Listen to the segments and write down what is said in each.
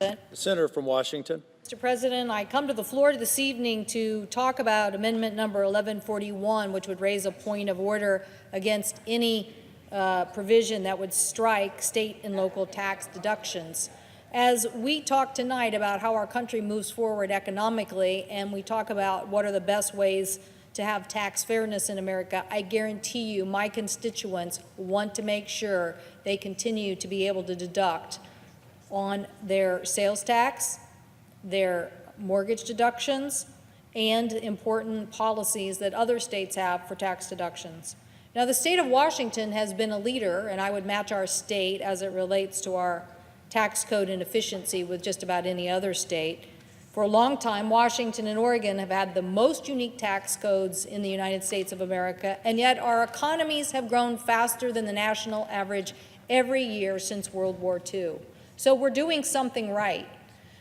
The senator from Washington. Mr. President, I come to the floor this evening to talk about amendment number 1141, which would raise a point of order against any provision that would strike state and local tax deductions. As we talk tonight about how our country moves forward economically, and we talk about what are the best ways to have tax fairness in America, I guarantee you my constituents want to make sure they continue to be able to deduct on their sales tax, their mortgage deductions, and important policies that other states have for tax deductions. Now, the state of Washington has been a leader, and I would match our state as it relates to our tax code and efficiency with just about any other state. For a long time, Washington and Oregon have had the most unique tax codes in the United States of America, and yet our economies have grown faster than the national average every year since World War II. So we're doing something right.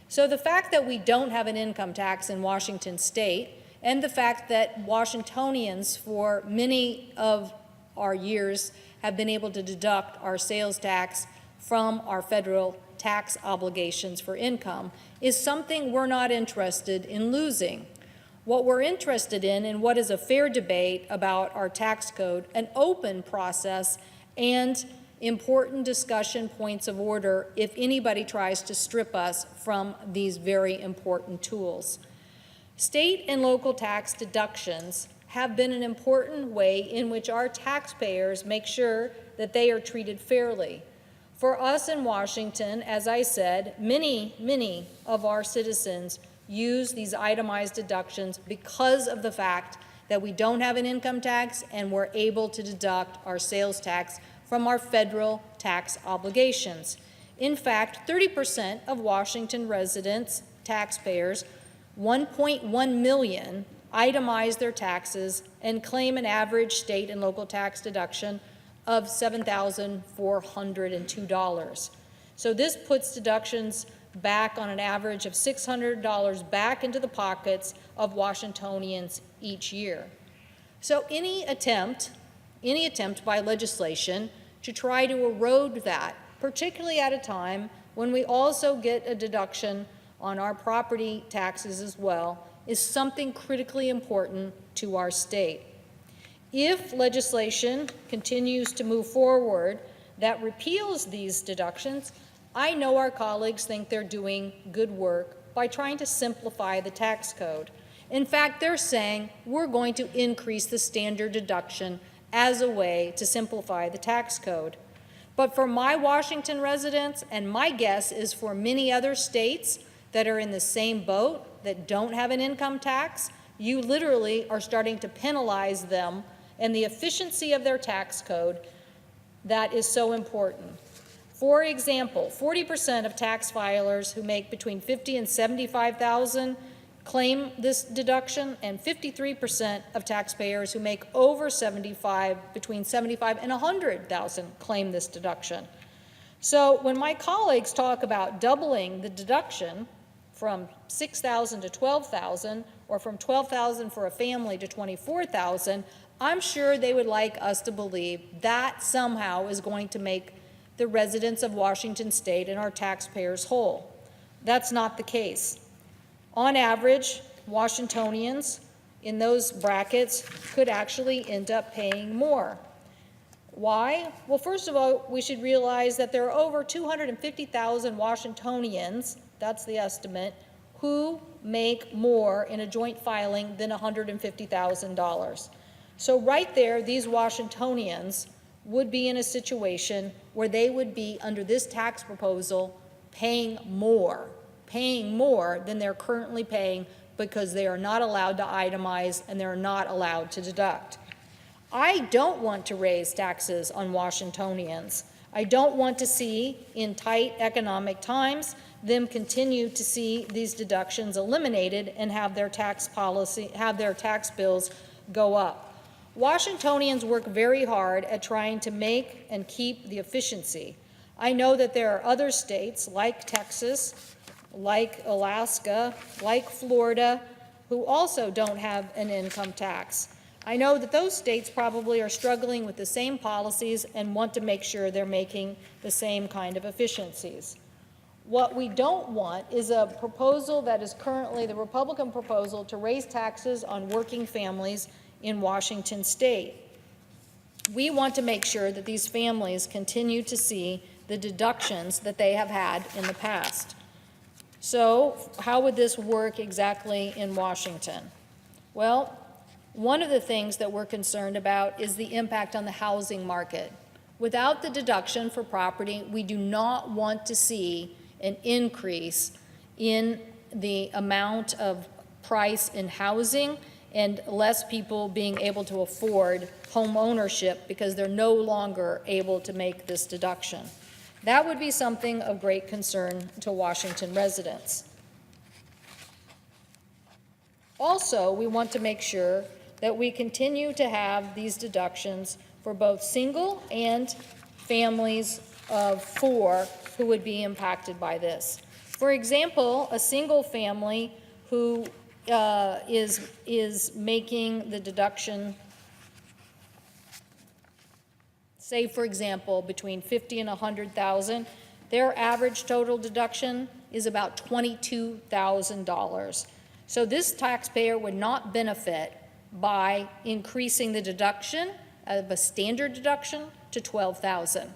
So the fact that we don't have an income tax in Washington state, and the fact that Washingtonians for many of our years have been able to deduct our sales tax from our federal tax obligations for income is something we're not interested in losing. What we're interested in and what is a fair debate about our tax code, an open process, and important discussion points of order if anybody tries to strip us from these very important tools. State and local tax deductions have been an important way in which our taxpayers make sure that they are treated fairly. For us in Washington, as I said, many of our citizens use these itemized deductions because of the fact that we don't have an income tax and we're able to deduct our sales tax from our federal tax obligations. In fact, 30% of Washington residents, taxpayers, 1.1 million, itemize their taxes and claim an average state and local tax deduction of $7,402. So this puts deductions back on an average of $600 back into the pockets of Washingtonians each year. So any attempt by legislation to try to erode that, particularly at a time when we also get a deduction on our property taxes as well, is something critically important to our state. If legislation continues to move forward that repeals these deductions, I know our colleagues think they're doing good work by trying to simplify the tax code. In fact, they're saying we're going to increase the standard deduction as a way to simplify the tax code. But for my Washington residents, and my guess is for many other states that are in the same boat that don't have an income tax, you literally are starting to penalize them and the efficiency of their tax code that is so important. For example, 40% of tax filers who make between $50,000 and $75,000 claim this deduction, and 53% of taxpayers who make over between $75,000 and $100,000 claim this deduction. So when my colleagues talk about doubling the deduction from $6,000 to $12,000, or from $12,000 for a family to $24,000, I'm sure they would like us to believe that somehow is going to make the residents of Washington state and our taxpayers whole. That's not the case. On average, Washingtonians in those brackets could actually end up paying more. Why? Well, first of all, we should realize that there are over 250,000 Washingtonians, that's the estimate, who make more in a joint filing than $150,000. So right there, these Washingtonians would be in a situation where they would be, under this tax proposal, paying more than they're currently paying because they are not allowed to itemize and they're not allowed to deduct. I don't want to raise taxes on Washingtonians. I don't want to see, in tight economic times, them continue to see these deductions eliminated and have their tax bills go up. Washingtonians work very hard at trying to make and keep the efficiency. I know that there are other states like Texas, like Alaska, like Florida, who also don't have an income tax. I know that those states probably are struggling with the same policies and want to make sure they're making the same kind of efficiencies. What we don't want is a proposal that is currently the Republican proposal to raise taxes on working families in Washington state. We want to make sure that these families continue to see the deductions that they have had in the past. So how would this work exactly in Washington? Well, one of the things that we're concerned about is the impact on the housing market. Without the deduction for property, we do not want to see an increase in the amount of price in housing and less people being able to afford home ownership because they're no longer able to make this deduction. That would be something of great concern to Washington residents. Also, we want to make sure that we continue to have these deductions for both single and families of 4 who would be impacted by this. For example, a single family who is making the deduction, say for example, between 50 and 100,000, their average total deduction is about $22,000. So this taxpayer would not benefit by increasing the deduction of a standard deduction to $12,000.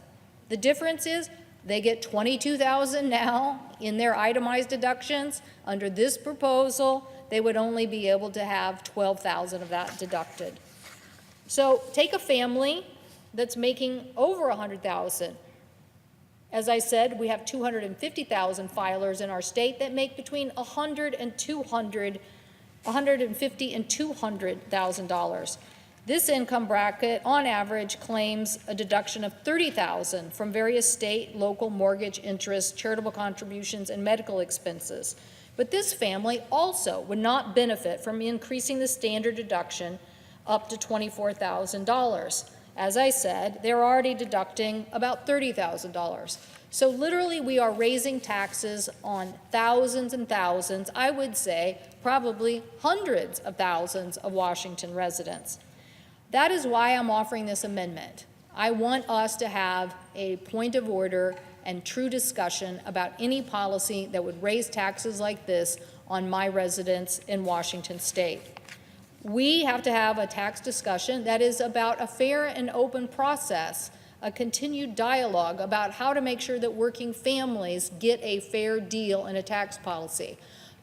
The difference is they get $22,000 now in their itemized deductions. Under this proposal, they would only be able to have $12,000 of that deducted. So take a family that's making over $100,000. As I said, we have 250,000 filers in our state that make between $150,000 and $200,000. This income bracket, on average, claims a deduction of $30,000 from various state, local mortgage interest, charitable contributions, and medical expenses. But this family also would not benefit from increasing the standard deduction up to $24,000. As I said, they're already deducting about $30,000. So literally we are raising taxes on thousands and thousands, I would say probably hundreds of thousands of Washington residents. That is why I'm offering this amendment. I want us to have a point of order and true discussion about any policy that would raise taxes like this on my residents in Washington state. We have to have a tax discussion that is about a fair and open process, a continued dialogue about how to make sure that working families get a fair deal in a tax policy.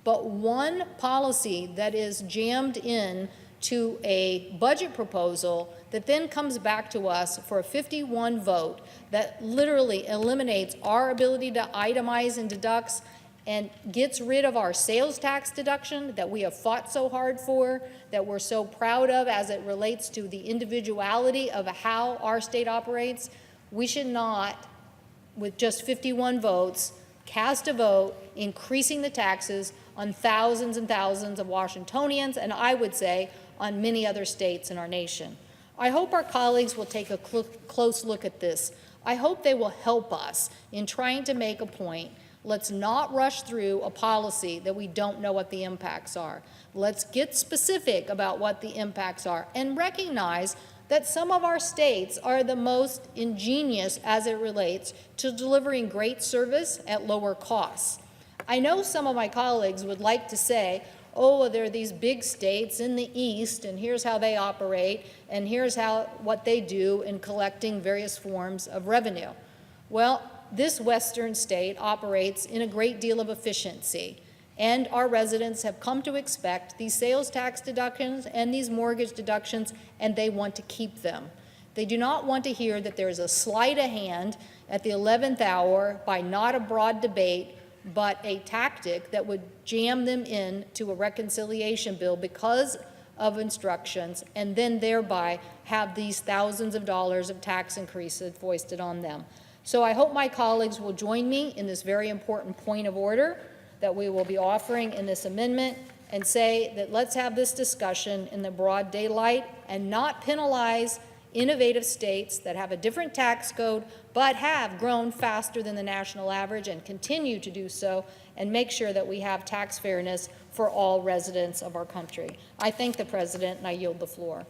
But one policy that is jammed in to a budget proposal that then comes back to us for a 51 vote that literally eliminates our ability to itemize and deducts and gets rid of our sales tax deduction that we have fought so hard for, that we're so proud of as it relates to the individuality of how our state operates. We should not, with just 51 votes, cast a vote increasing the taxes on thousands and thousands of Washingtonians, and I would say on many other states in our nation. I hope our colleagues will take a close look at this. I hope they will help us in trying to make a point. Let's not rush through a policy that we don't know what the impacts are. Let's get specific about what the impacts are and recognize that some of our states are the most ingenious as it relates to delivering great service at lower costs. I know some of my colleagues would like to say, oh, there are these big states in the East, and here's how they operate, and here's what they do in collecting various forms of revenue. Well, this Western state operates in a great deal of efficiency, and our residents have come to expect these sales tax deductions and these mortgage deductions, and they want to keep them. They do not want to hear that there is a sleight of hand at the 11th hour by not a broad debate, but a tactic that would jam them into a reconciliation bill because of instructions, and then thereby have these thousands of dollars of tax increases foisted on them. So I hope my colleagues will join me in this very important point of order that we will be offering in this amendment and say that let's have this discussion in the broad daylight and not penalize innovative states that have a different tax code but have grown faster than the national average and continue to do so, and make sure that we have tax fairness for all residents of our country. I thank the President and I yield the floor.